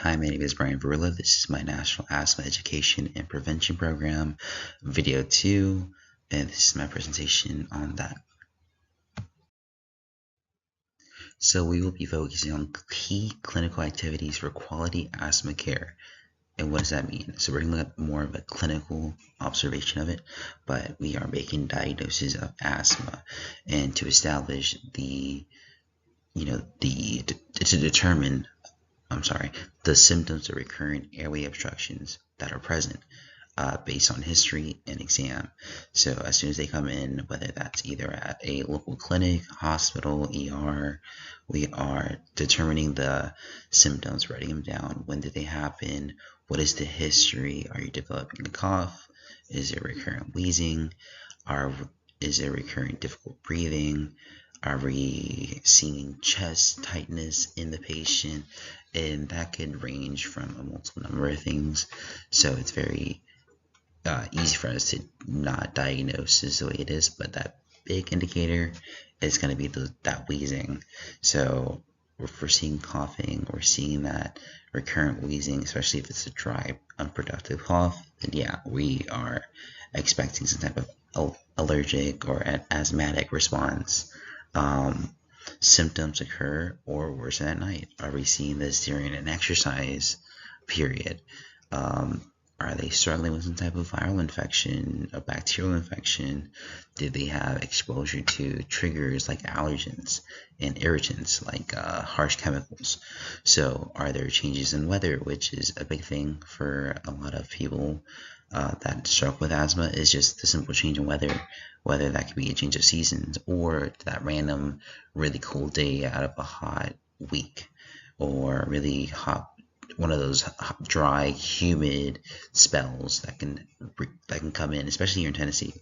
Hi, my name is Brian Verilla. This is my National Asthma Education and Prevention Program, video 2, and this is my presentation on that. So we will be focusing on key clinical activities for quality asthma care. And what does that mean? So we're going to look at more of a clinical observation of it, but we are making diagnoses of asthma and to establish to determine the symptoms of recurrent airway obstructions that are present based on history and exam. So as soon as they come in, whether that's either at a local clinic, hospital, ER, we are determining the symptoms, writing them down. When did they happen? What is the history? Are you developing a cough? Is it recurrent wheezing? Is it recurrent difficult breathing? Are we seeing chest tightness in the patient? And that could range from a multiple number of things. So it's very easy for us to not diagnose is the way it is, but that big indicator is going to be that wheezing. So if we're seeing coughing, we're seeing that recurrent wheezing, especially if it's a dry, unproductive cough, then yeah, we are expecting some type of allergic or an asthmatic response. Symptoms occur or worse at night. Are we seeing this during an exercise period? Are they struggling with some type of viral infection, a bacterial infection? Did they have exposure to triggers like allergens and irritants like harsh chemicals? So are there changes in weather, which is a big thing for a lot of people that struggle with asthma, is just the simple change in weather, whether that could be a change of seasons or that random really cold day out of a hot week, or really hot, one of those dry, humid spells that can come in, especially here in Tennessee.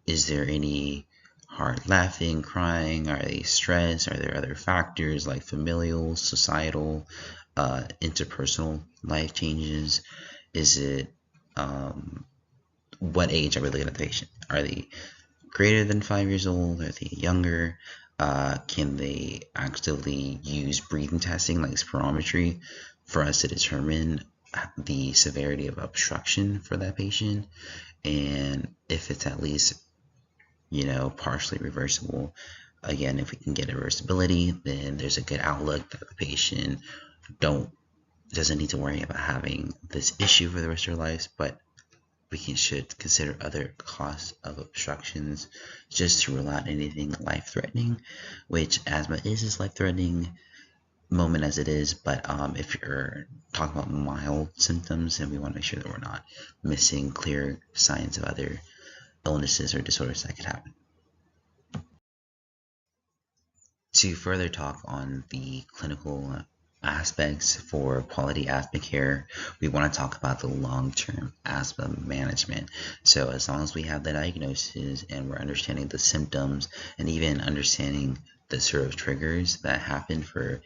Is there any hard laughing, crying? Are they stressed? Are there other factors like familial, societal, interpersonal life changes? Is it what age are we looking at the patient? Are they greater than 5 years old? Are they younger? Can they actively use breathing testing like spirometry for us to determine the severity of obstruction for that patient? And if it's at least, partially reversible, again, if we can get a reversibility, then there's a good outlook that the patient doesn't need to worry about having this issue for the rest of their lives, but should consider other causes of obstructions just to rule out anything life-threatening, which asthma is as life-threatening moment as it is, but if you're talking about mild symptoms, then we want to make sure that we're not missing clear signs of other illnesses or disorders that could happen. To further talk on the clinical aspects for quality asthma care, we want to talk about the long-term asthma management. So as long as we have the diagnosis and we're understanding the symptoms and even understanding the sort of triggers that happen for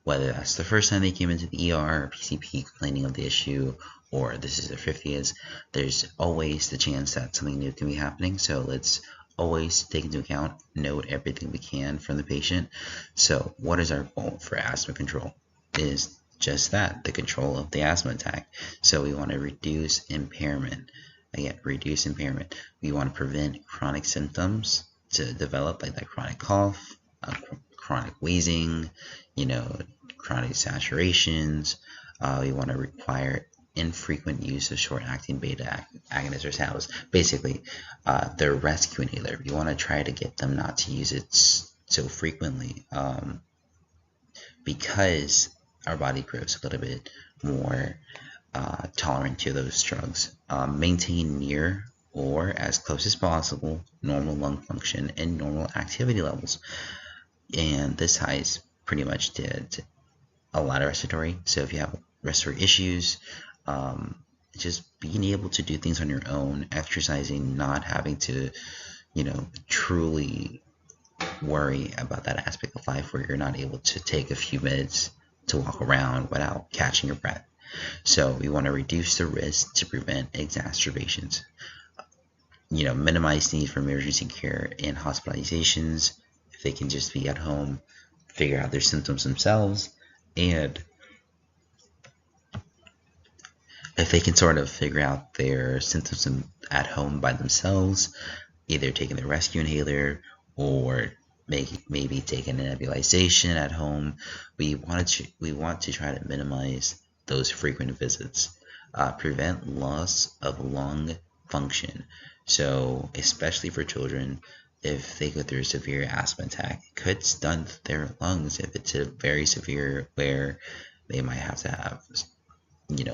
whether that's the first time they came into the ER or PCP complaining of the issue, or this is their 50th, there's always the chance that something new can be happening. So let's always take into account, note everything we can from the patient. So what is our goal for asthma control? Is just that, the control of the asthma attack. So we want to reduce impairment. Again, reduce impairment. We want to prevent chronic symptoms to develop, like that chronic cough, chronic wheezing, chronic saturations. We want to require infrequent use of short-acting beta agonists or SABs. Basically, their rescue inhaler. We want to try to get them not to use it so frequently, because our body grows a little bit more tolerant to those drugs. Maintain near or as close as possible normal lung function and normal activity levels. And this ties pretty much to a lot of respiratory. So if you have respiratory issues, just being able to do things on your own, exercising, not having to, truly worry about that aspect of life where you're not able to take a few minutes to walk around without catching your breath. So we want to reduce the risk to prevent exacerbations. Minimize need for emergency care and hospitalizations. If they can just be at home, figure out their symptoms themselves, And if they can sort of figure out their symptoms at home by themselves, either taking the rescue inhaler or maybe taking a nebulization at home, we want to try to minimize those frequent visits, prevent loss of lung function. So especially for children, if they go through a severe asthma attack, it could stunt their lungs if it's a very severe where they might have to have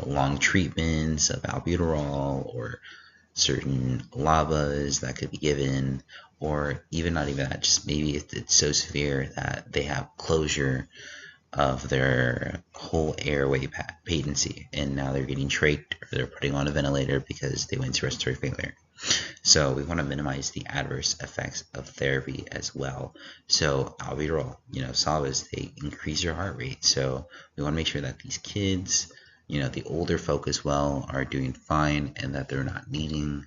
long treatments of albuterol or certain lavas that could be given, or even not even that, just maybe it's so severe that they have closure of their whole airway patency, and now they're getting trached or they're putting on a ventilator because they went to respiratory failure. So we want to minimize the adverse effects of therapy as well. So albuterol, salvas, they increase your heart rate. So we want to make sure that these kids, the older folk as well, are doing fine and that they're not needing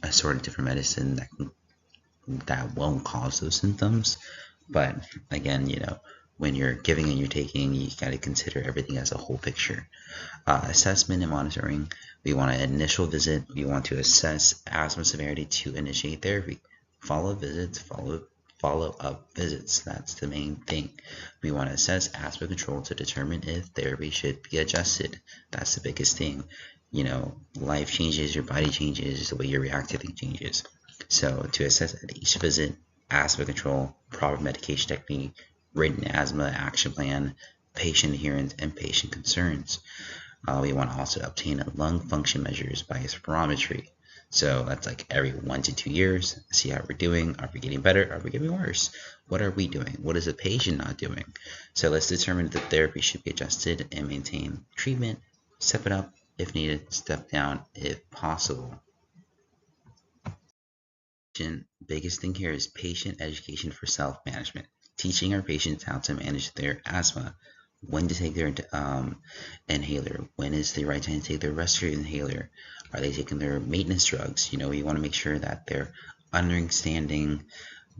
a sort of different medicine that won't cause those symptoms. But again, when you're giving and you're taking, you got to consider everything as a whole picture. Assessment and monitoring. We want an initial visit. We want to assess asthma severity to initiate therapy. Follow up visits. That's the main thing. We want to assess asthma control to determine if therapy should be adjusted. That's the biggest thing. Life changes, your body changes, the way you react to things changes. So to assess at each visit, asthma control, proper medication technique, written asthma action plan, patient adherence, and patient concerns. We want to also obtain lung function measures by spirometry. So that's like every 1 to 2 years, see how we're doing. Are we getting better? Are we getting worse? What are we doing? What is the patient not doing? So let's determine if the therapy should be adjusted and maintain treatment, step it up if needed, step down if possible. Biggest thing here is patient education for self-management. Teaching our patients how to manage their asthma, when to take their inhaler, when is the right time to take their respiratory inhaler, are they taking their maintenance drugs? We want to make sure that they're understanding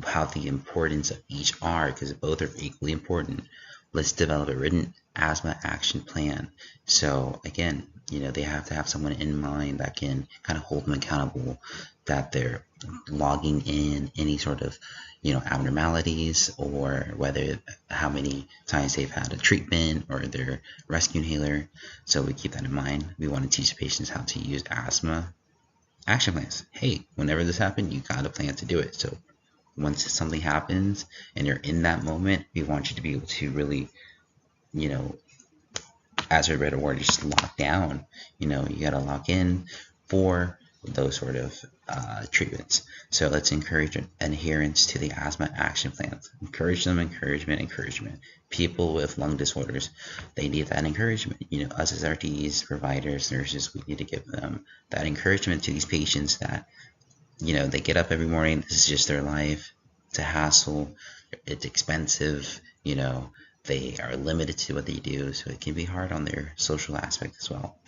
how the importance of each are, because both are equally important. Let's develop a written asthma action plan. So again, they have to have someone in mind that can kind of hold them accountable, that they're logging in any sort of abnormalities, or whether how many times they've had a treatment or their rescue inhaler. So we keep that in mind. We want to teach patients how to use asthma action plans. Hey, whenever this happens, you got a plan to do it. So once something happens and you're in that moment, we want you to be able to really, as a better word, just lock down. You got to lock in for those sort of treatments. So let's encourage adherence to the asthma action plans. Encourage them, encouragement. People with lung disorders, they need that encouragement. Us as RTs, providers, nurses, we need to give them that encouragement to these patients that, they get up every morning. This is just their life. It's a hassle. It's expensive. They are limited to what they do, so it can be hard on their social aspect as well.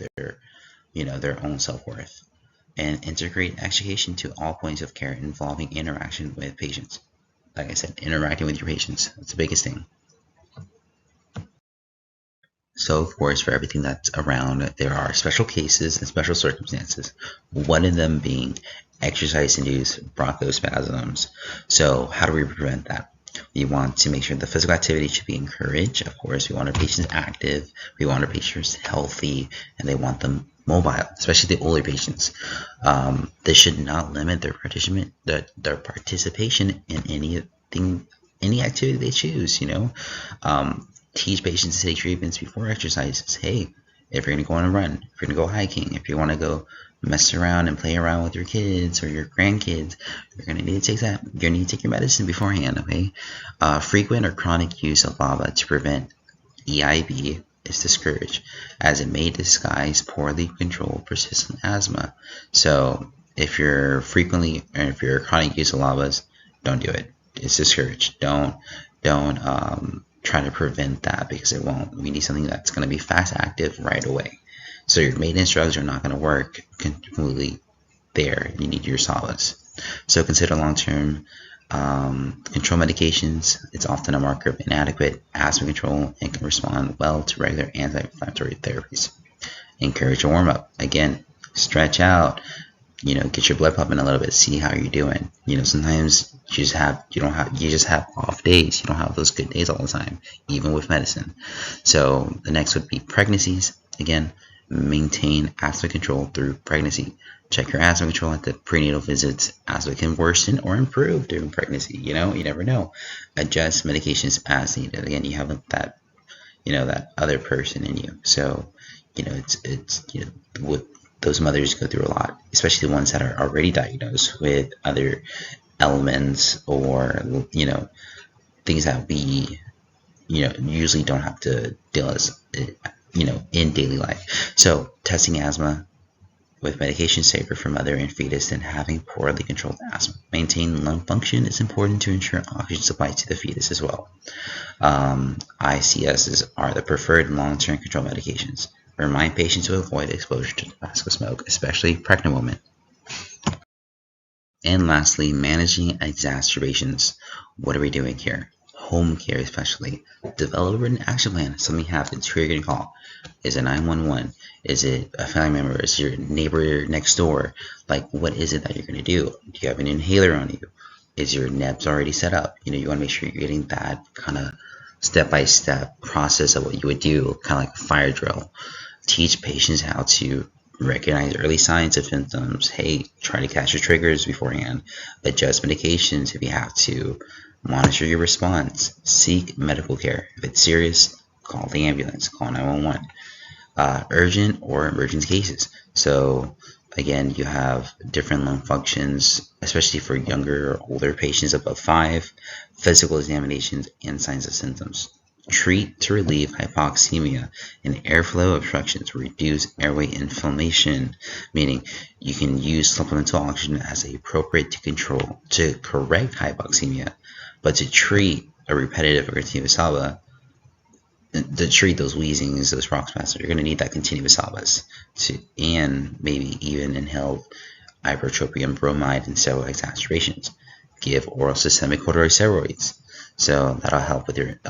Their own self-worth. And integrate education to all points of care involving interaction with patients. Like I said, interacting with your patients. That's the biggest thing. So, of course, for everything that's around, there are special cases and special circumstances. One of them being exercise-induced bronchospasms. So, how do we prevent that? We want to make sure the physical activity should be encouraged. Of course, we want our patients active. We want our patients healthy, and they want them mobile, especially the older patients. They should not limit their participation in any activity they choose. Teach patients to take treatments before exercises. Hey, if you're going to go on a run, if you're going to go hiking, if you want to go mess around and play around with your kids or your grandkids, you're going to need to take that. You're going to need to take your medicine beforehand, okay? Frequent or chronic use of LAVA to prevent EIB is discouraged, as it may disguise poorly controlled persistent asthma. So if you're chronic use of LAVAs, don't do it. It's discouraged. Don't try to prevent that, because it won't. We need something that's going to be fast active right away. So your maintenance drugs are not going to work completely there. You need your solace. So consider long-term Control medications, it's often a marker of inadequate asthma control and can respond well to regular anti-inflammatory therapies. Encourage a warm-up. Again, stretch out, get your blood pumping a little bit, see how you're doing. Sometimes you just have off days. You don't have those good days all the time, even with medicine. So the next would be pregnancies. Again, maintain asthma control through pregnancy. Check your asthma control at the prenatal visits. Asthma can worsen or improve during pregnancy. You never know. Adjust medications as needed. Again, you have that other person in you. So it's with those mothers go through a lot, especially the ones that are already diagnosed with other elements or things that we usually don't have to deal as in daily life. So testing asthma with medication safer for mother and fetus than having poorly controlled asthma. Maintaining lung function is important to ensure oxygen supply to the fetus as well. ICSs are the preferred long-term control medications. Remind patients to avoid exposure to tobacco smoke, especially pregnant women. And lastly, managing exacerbations. What are we doing here? Home care especially. Develop a written action plan. Something happens, who are you going to call? Is it 911? Is it a family member? Is your neighbor next door? Like, what is it that you're going to do? Do you have an inhaler on you? Is your nebs already set up? You want to make sure you're getting that kind of step-by-step process of what you would do, kind of like a fire drill. Teach patients how to recognize early signs of symptoms. Hey, try to catch your triggers beforehand. Adjust medications if you have to. Monitor your response. Seek medical care. If it's serious, call the ambulance. Call 911. Urgent or emergency cases. So again, you have different lung functions, especially for younger or older patients above 5, physical examinations, and signs of symptoms. Treat to relieve hypoxemia and airflow obstructions, reduce airway inflammation, meaning you can use supplemental oxygen as appropriate to correct hypoxemia, but to treat a repetitive continuous salva, to treat those wheezings, those rock spasms, you're going to need that continuous salvas and maybe even inhaled ipratropium bromide in several exacerbations. Give oral systemic corticosteroids. So that'll help with your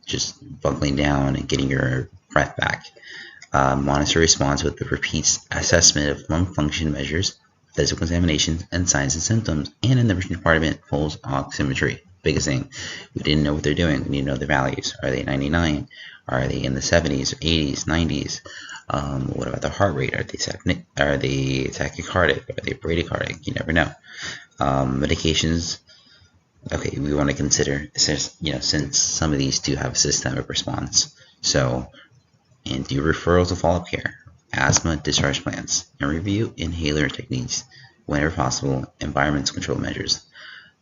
just buckling down and getting your breath back. Monitor response with the repeat assessment of lung function measures, physical examinations, and signs and symptoms. And in the emergency department, pulse oximetry. Biggest thing, we didn't know what they're doing. We need to know the values. Are they 99? Are they in the 70s, 80s, 90s? What about the heart rate? Are they tachycardic? Are they bradycardic? You never know. Medications. Okay, we want to consider, since some of these do have a systemic response. So, and do referrals to follow-up care, asthma discharge plans, and review inhaler techniques whenever possible, environmental control measures.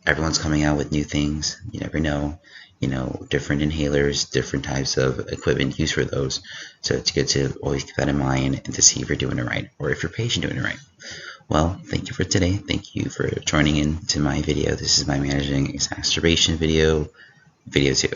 Everyone's coming out with new things. You never know. Different inhalers, different types of equipment used for those. So it's good to always keep that in mind and to see if you're doing it right or if your patient doing it right. Well, thank you for today. Thank you for joining in to my video. This is my managing exacerbation video 2.